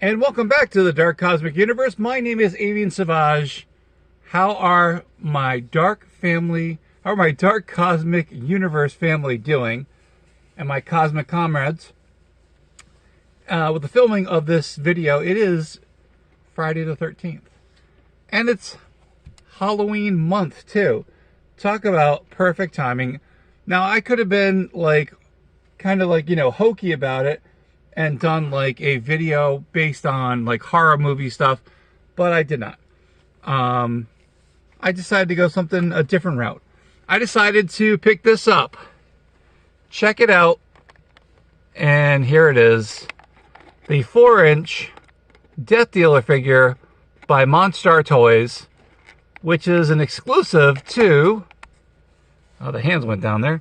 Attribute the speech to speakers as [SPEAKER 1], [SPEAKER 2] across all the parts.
[SPEAKER 1] And welcome back to the Dark Cosmic Universe. My name is Avian Savage. How are my Dark Cosmic Universe family doing? And my Cosmic Comrades? With the filming of this video, it is Friday the 13th. And it's Halloween month, too. Talk about perfect timing. Now, I could have been, kind of hokey about it and done, a video based on, horror movie stuff, but I did not. I decided to go a different route. I decided to pick this up. Check it out. And here it is. The 4-inch Death Dealer figure by Monstarz Toys, which is an exclusive to... Oh, the hands went down there.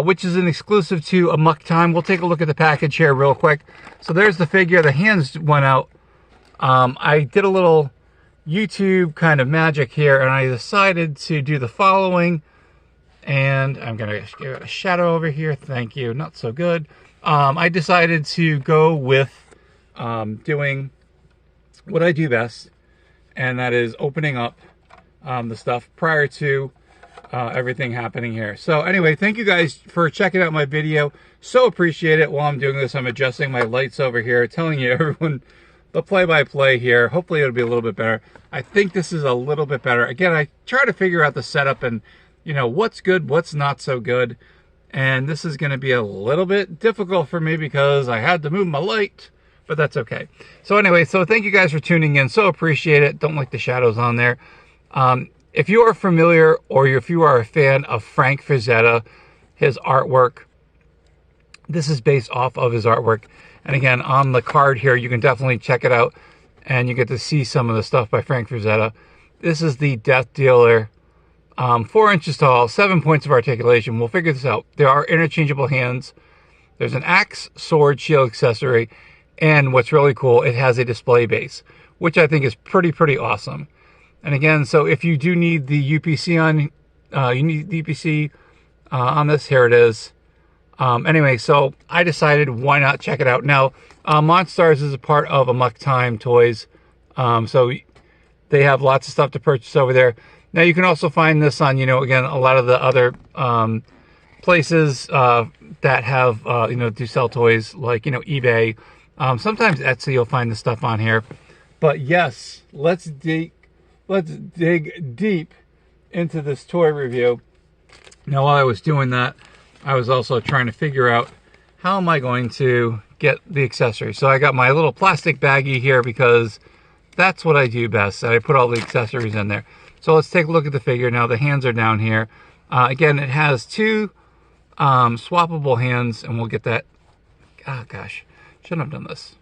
[SPEAKER 1] Which is an exclusive to Amok Time. We'll take a look at the package here real quick. So there's the figure. The hands went out. I did a little YouTube kind of magic here, and I decided to do the following. And I'm going to give it a shadow over here. Thank you. Not so good. I decided to go with doing what I do best, and that is opening up the stuff prior to everything happening here. So anyway, thank you guys for checking out my video. So appreciate it. While I'm doing this, I'm adjusting my lights over here, telling you everyone the play-by-play here. Hopefully it'll be a little bit better. I think this is a little bit better. Again, I try to figure out the setup and what's good, what's not so good. And this is going to be a little bit difficult for me because I had to move my light, but that's okay. So anyway, so thank you guys for tuning in. So appreciate it. Don't like the shadows on there. If you are familiar or if you are a fan of Frank Frazetta, his artwork, this is based off of his artwork. And again, on the card here, you can definitely check it out and you get to see some of the stuff by Frank Frazetta. This is the Death Dealer, 4 inches tall, 7 points of articulation. We'll figure this out. There are interchangeable hands. There's an axe, sword, shield accessory. And what's really cool, it has a display base, which I think is pretty awesome. And again, so if you do need the UPC on this, here it is. Anyway, so I decided why not check it out. Now, Monstarz is a part of Amok Time Toys, so they have lots of stuff to purchase over there. Now, you can also find this on, again, a lot of the other places that have, do sell toys, like, eBay. Sometimes Etsy, you'll find the stuff on here. But yes, let's dig deep into this toy review. Now, while I was doing that, I was also trying to figure out how am I going to get the accessories. So I got my little plastic baggie here because that's what I do best. I put all the accessories in there. So let's take a look at the figure. Now the hands are down here. Again, it has two swappable hands, and we'll get that. Oh gosh, shouldn't have done this.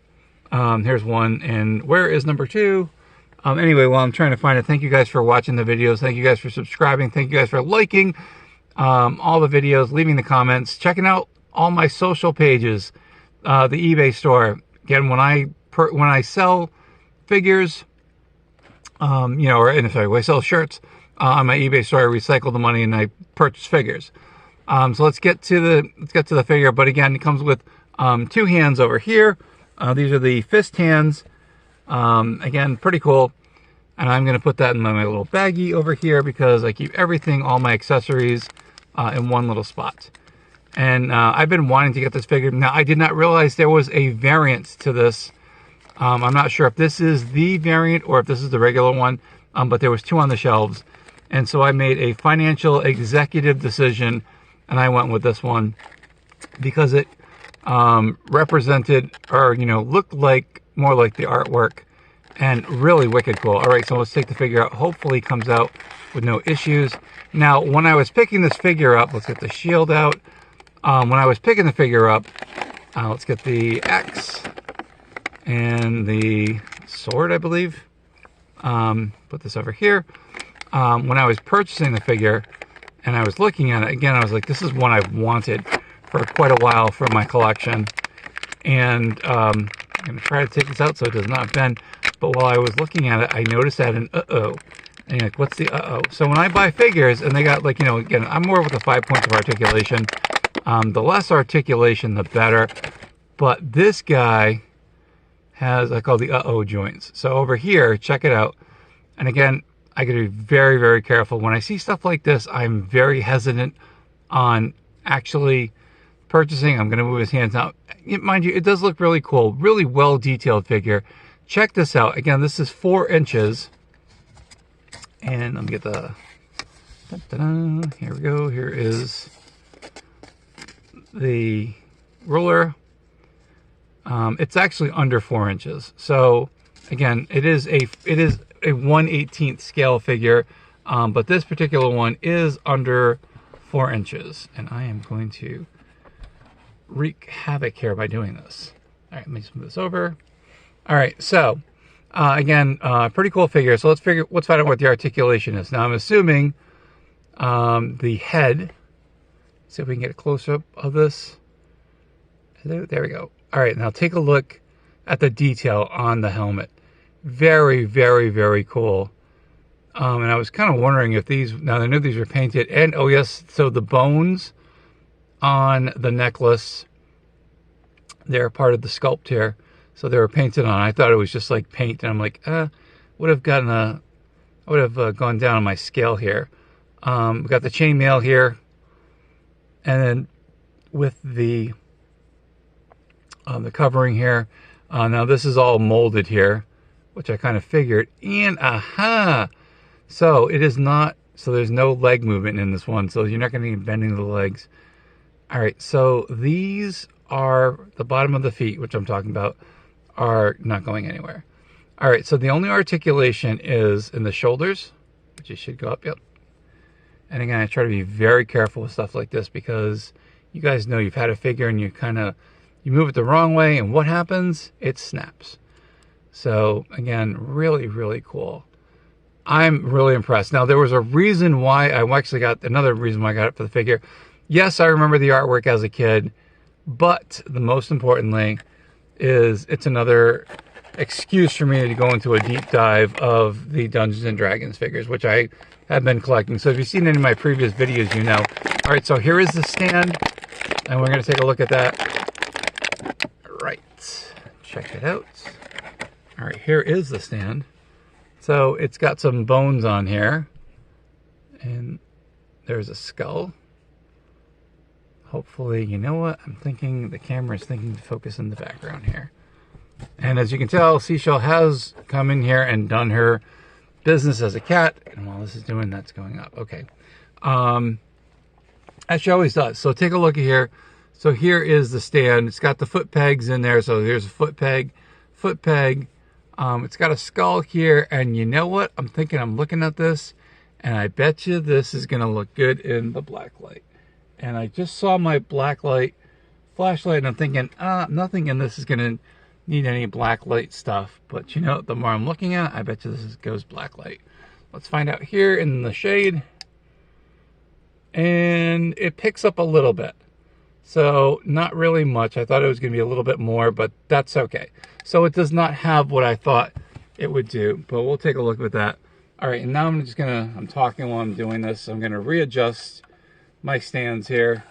[SPEAKER 1] Here's one, and where is number 2? Anyway, while I'm trying to find it, thank you guys for watching the videos. Thank you guys for subscribing. Thank you guys for liking all the videos, leaving the comments, checking out all my social pages, the eBay store. Again, when I sell figures, when I sell shirts on my eBay store, I recycle the money and I purchase figures. So let's get to the figure. But again, it comes with 2 hands over here. These are the fist hands. Again, pretty cool. And I'm going to put that in my little baggie over here because I keep everything, all my accessories, in one little spot. And I've been wanting to get this figure. Now, I did not realize there was a variant to this. I'm not sure if this is the variant or if this is the regular one, but there was 2 on the shelves. And so I made a financial executive decision, and I went with this one because it represented, or looked more like the artwork, and really wicked cool. All right, so let's take the figure out. Hopefully it comes out with no issues. Now, when I was picking this figure up, let's get the shield out. When I was picking the figure up, let's get the axe and the sword, I believe. Put this over here. When I was purchasing the figure and I was looking at it, again, I was like, this is one I've wanted for quite a while for my collection. And I'm going to try to take this out so it does not bend. But while I was looking at it, I noticed that an uh-oh. And you're like, what's the uh-oh? So when I buy figures, and they got again, I'm more with the 5 points of articulation. The less articulation, the better. But this guy has, I call the uh-oh joints. So over here, check it out. And again, I gotta be very, very careful. When I see stuff like this, I'm very hesitant on actually purchasing. I'm gonna move his hands out. Mind you, it does look really cool, really well detailed figure. Check this out. Again, this is 4 inches. And let me get the, here we go. Here is the ruler. It's actually under 4 inches. So again, it is a 1/18 scale figure, but this particular one is under 4 inches. And I am going to wreak havoc here by doing this. All right, let me just move this over. All right, so again, pretty cool figure. So let's find out what the articulation is. Now I'm assuming the head. See if we can get a close-up of this. Hello, there we go. All right, now take a look at the detail on the helmet. Very, very, very cool. And I was kind of wondering if these, now I knew these were painted, and oh yes, so the bones on the necklace, they're part of the sculpt here. So they were painted on. I thought it was just like paint, and I'm like, would have gone down on my scale here. We got the chainmail here, and then with the covering here. Now this is all molded here, which I kind of figured. And aha! So it is not. So there's no leg movement in this one. So you're not going to be bending the legs. All right. So these are the bottom of the feet, which I'm talking about, are not going anywhere. All right. So the only articulation is in the shoulders, which it should go up. Yep. And again, I try to be very careful with stuff like this because you guys know you've had a figure and you move it the wrong way, and what happens? It snaps. So again, really, really cool. I'm really impressed. Now there was a reason why I actually got another reason why I got it for the figure. Yes, I remember the artwork as a kid, but the most importantly is it's another excuse for me to go into a deep dive of the Dungeons and Dragons figures, which I have been collecting. So if you've seen any of my previous videos, you know. All right, so here is the stand, and we're going to take a look at that. Right, check it out. All right, here is the stand. So it's got some bones on here, and there's a skull. Hopefully, you know what? I'm thinking the camera is thinking to focus in the background here. And as you can tell, Seashell has come in here and done her business as a cat. And while this is doing, that's going up. Okay. As she always does. So take a look at here. So here is the stand. It's got the foot pegs in there. So there's a foot peg. It's got a skull here. And you know what? I'm thinking, I'm looking at this, and I bet you this is going to look good in the black light. And I just saw my black light flashlight, and I'm thinking, nothing in this is going to need any black light stuff. But you know, the more I'm looking at it, I bet you this goes black light. Let's find out here in the shade. And it picks up a little bit. So not really much. I thought it was going to be a little bit more, but that's okay. So it does not have what I thought it would do, but we'll take a look at that. All right, and now I'm talking while I'm doing this. I'm going to readjust my stands here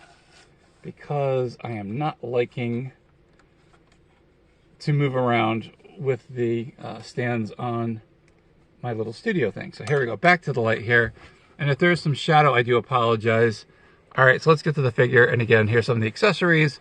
[SPEAKER 1] because I am not liking to move around with the stands on my little studio thing. So here we go, back to the light here. And if there's some shadow, I do apologize. All right, so let's get to the figure. And again, here's some of the accessories.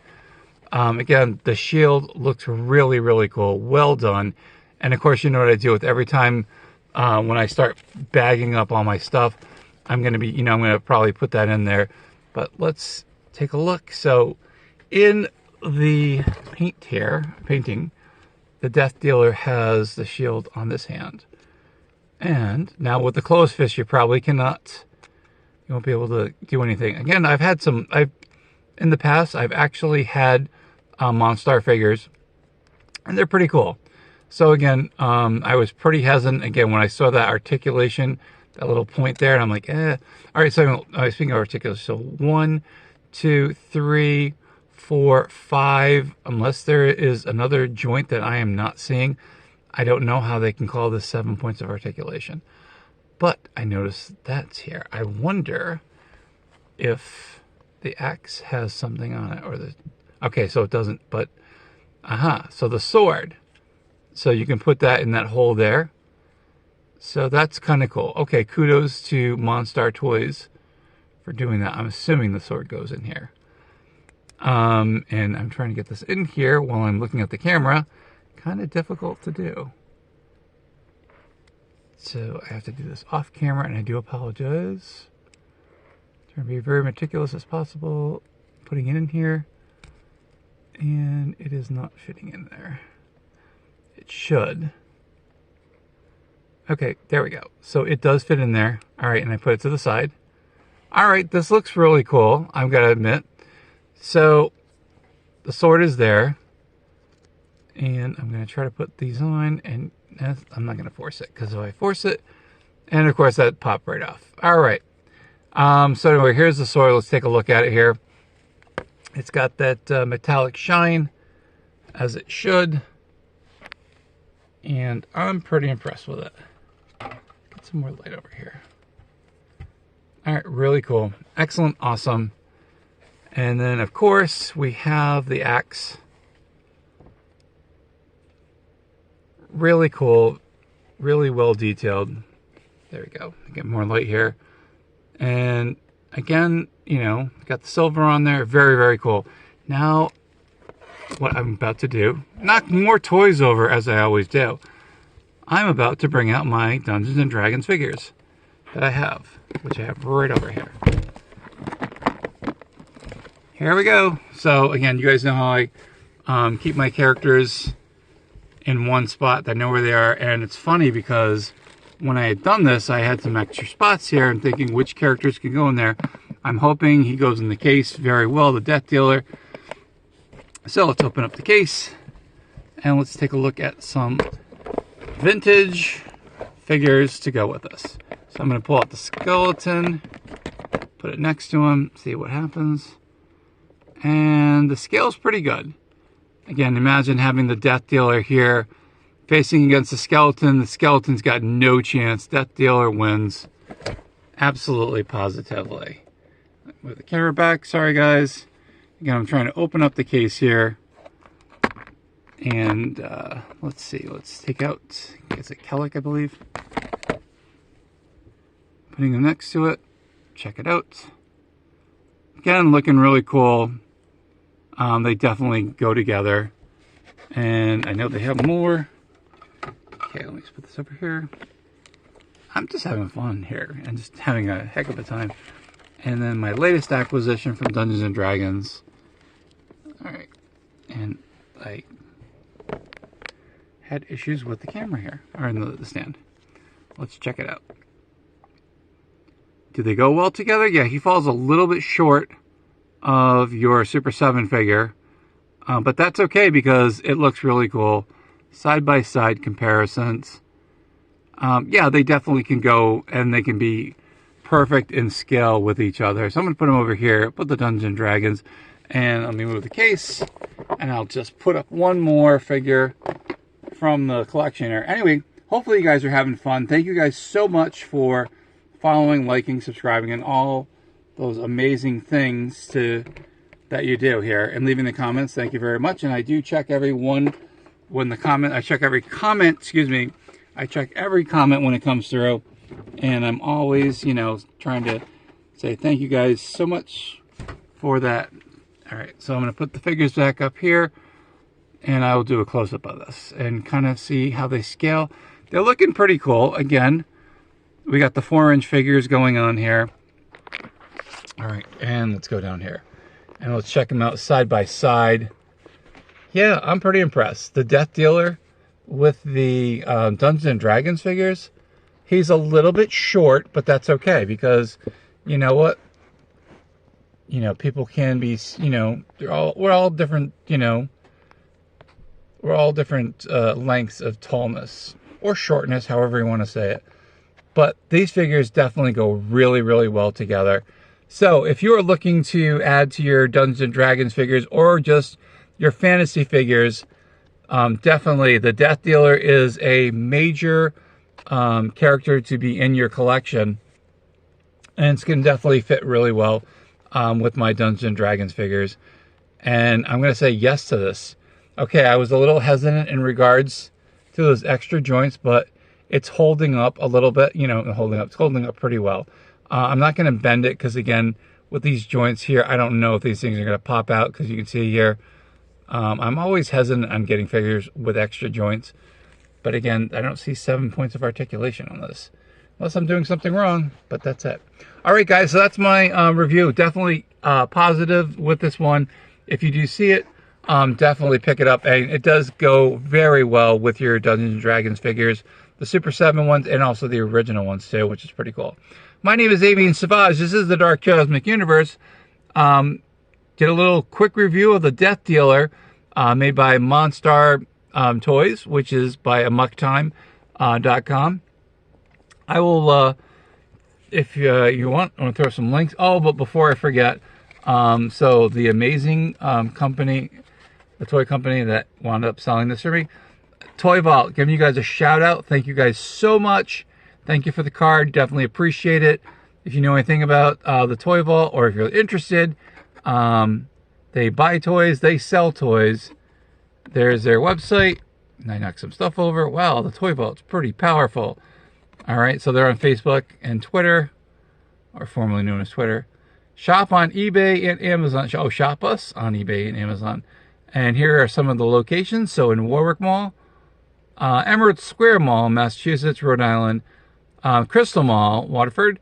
[SPEAKER 1] Again, the shield looks really, really cool. Well done. And of course, you know what I do with every time when I start bagging up all my stuff, I'm going to probably put that in there. But let's take a look. So in the painting, the Death Dealer has the shield on this hand. And now with the closed fist, you probably cannot, you won't be able to do anything. Again, in the past, I've actually had Monstarz figures, and they're pretty cool. So again, I was pretty hesitant, again, when I saw that articulation, that little point there, and I'm like, eh. All right, so speaking of articulation, so 1, 2, 3, 4, 5, unless there is another joint that I am not seeing, I don't know how they can call this 7 points of articulation. But I noticed that's here. I wonder if the axe has something on it, or the... Okay, so it doesn't, but... Aha, so the sword So you can put that in that hole there. So that's kind of cool. Okay, kudos to Monstarz Toys for doing that. I'm assuming the sword goes in here. And I'm trying to get this in here while I'm looking at the camera. Kind of difficult to do. So I have to do this off camera, and I do apologize. Trying to be very meticulous as possible, putting it in here. And it is not fitting in there. It should. Okay, there we go. So it does fit in there. All right, and I put it to the side. All right, this looks really cool, I've got to admit. So the sword is there. And I'm going to try to put these on, and I'm not going to force it, because if I force it, and of course that popped right off. All right. So anyway, here's the sword. Let's take a look at it here. It's got that metallic shine, as it should. And I'm pretty impressed with it. Get some more light over here. All right, really cool. Excellent, awesome. And then, of course, we have the axe. Really cool, really well detailed. There we go. Get more light here. And again, you know, got the silver on there. Very, very cool. Now, what I'm about to do, knock more toys over as I always do. I'm about to bring out my Dungeons and Dragons figures that I have, which I have right over here. Here we go. So again, you guys know how I keep my characters in one spot. I know where they are, and it's funny because when I had done this, I had some extra spots here and thinking which characters can go in there. I'm hoping he goes in the case very well, the Death Dealer. So let's open up the case and let's take a look at some vintage figures to go with us. So I'm going to pull out the skeleton, put it next to him, see what happens. And the scale's pretty good. Again, imagine having the Death Dealer here facing against the skeleton. The skeleton's got no chance. Death Dealer wins. Absolutely, positively. Move the camera back. Sorry, guys. Again, I'm trying to open up the case here. And let's see. Let's take out, is it Kellic, I believe? Putting them next to it. Check it out. Again, looking really cool. They definitely go together. And I know they have more. Okay, let me just put this over here. I'm just having fun here and just having a heck of a time. And then my latest acquisition from Dungeons and Dragons. Alright. And I had issues with the camera here, or in the stand. Let's check it out. Do they go well together? Yeah, he falls a little bit short of your Super 7 figure. But that's okay because it looks really cool. Side-by-side comparisons. Yeah, they definitely can go and they can be perfect in scale with each other. So I'm going to put them over here, put the Dungeons and Dragons, and let me move the case, and I'll just put up one more figure from the collection here. Anyway, hopefully you guys are having fun. Thank you guys so much for following, liking, subscribing, and all those amazing things that you do here, and leaving the comments. Thank you very much. And I do check every one when the comment, I check every comment, excuse me, I check every comment when it comes through, and I'm always, you know, trying to say thank you guys so much for that. All right, so I'm going to put the figures back up here, and I will do a close-up of this and kind of see how they scale. They're looking pretty cool. Again, we got the 4-inch figures going on here. All right, and let's go down here, and let's check them out side by side. Yeah, I'm pretty impressed. The Death Dealer with the Dungeons and Dragons figures, he's a little bit short, but that's okay because you know what? You know, people can be, you know, we're all different, you know, we're all different lengths of tallness or shortness, however you want to say it. But these figures definitely go really, really well together. So if you are looking to add to your Dungeons and Dragons figures or just your fantasy figures, definitely the Death Dealer is a major character to be in your collection, and it's going to definitely fit really well with my Dungeons and Dragons figures. And I'm going to say yes to this. Okay, I was a little hesitant in regards to those extra joints, but it's holding up a little bit. You know, it's holding up pretty well. I'm not going to bend it because, again, with these joints here, I don't know if these things are going to pop out, because you can see here, I'm always hesitant on getting figures with extra joints. But again, I don't see 7 points of articulation on this, unless I'm doing something wrong, but that's it. All right, guys, so that's my review. Definitely positive with this one. If you do see it, definitely pick it up. And it does go very well with your Dungeons & Dragons figures, the Super 7 ones, and also the original ones too, which is pretty cool. My name is Avian Savage. This is the Dark Cosmic Universe. Did a little quick review of the Death Dealer, made by Monstarz Toys, which is by amucktime.com. I will, if you want, I want to throw some links. Oh, but before I forget, so the amazing company, the toy company that wound up selling this for me, Toy Vault, giving you guys a shout out. Thank you guys so much. Thank you for the card. Definitely appreciate it. If you know anything about the Toy Vault, or if you're interested, they buy toys, they sell toys. There's their website. And I knocked some stuff over. Wow, the Toy Vault's pretty powerful. All right, so they're on Facebook and Twitter, or formerly known as Twitter. Shop on eBay and Amazon. Oh, shop us on eBay and Amazon. And here are some of the locations. So in Warwick Mall, Emerald Square Mall, Massachusetts, Rhode Island, Crystal Mall, Waterford,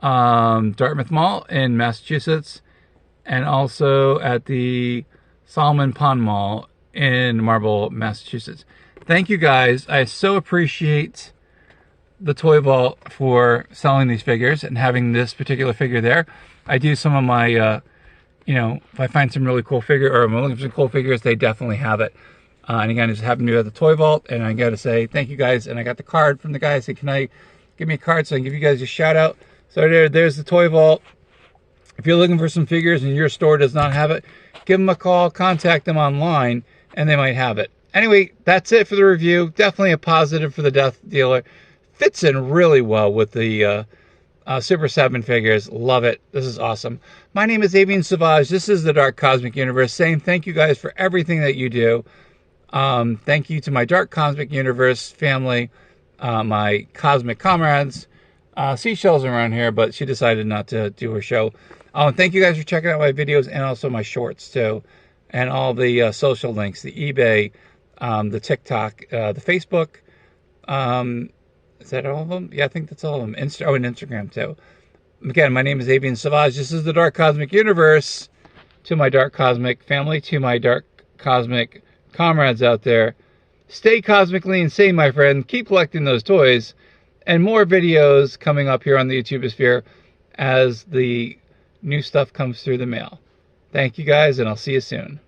[SPEAKER 1] Dartmouth Mall in Massachusetts, and also at the Solomon Pond Mall in Marlborough, Massachusetts. Thank you guys. I so appreciate the Toy Vault for selling these figures and having this particular figure there. I do some of my, you know, if I find some really cool figure, or I'm looking for some cool figures, they definitely have it. And again, it just happened to be at the Toy Vault, and I got to say thank you guys. And I got the card from the guy. I said, can I give me a card so I can give you guys a shout out? So there's the Toy Vault. If you're looking for some figures and your store does not have it, give them a call, contact them online, and they might have it. Anyway, that's it for the review. Definitely a positive for the Death Dealer. Fits in really well with the Super 7 figures. Love it. This is awesome. My name is Avian Savage. This is the Dark Cosmic Universe, saying thank you guys for everything that you do. Thank you to my Dark Cosmic Universe family, my Cosmic Comrades. Seashell's around here, but she decided not to do her show. And thank you guys for checking out my videos and also my shorts too. And all the social links, the eBay, the TikTok, the Facebook. Is that all of them? Yeah, I think that's all of them. And Instagram too. Again, my name is Avian Savage. This is the Dark Cosmic Universe. To my Dark Cosmic family, to my Dark Cosmic Comrades out there, stay cosmically insane, my friend. Keep collecting those toys. And more videos coming up here on the YouTubeosphere as the new stuff comes through the mail. Thank you guys, and I'll see you soon.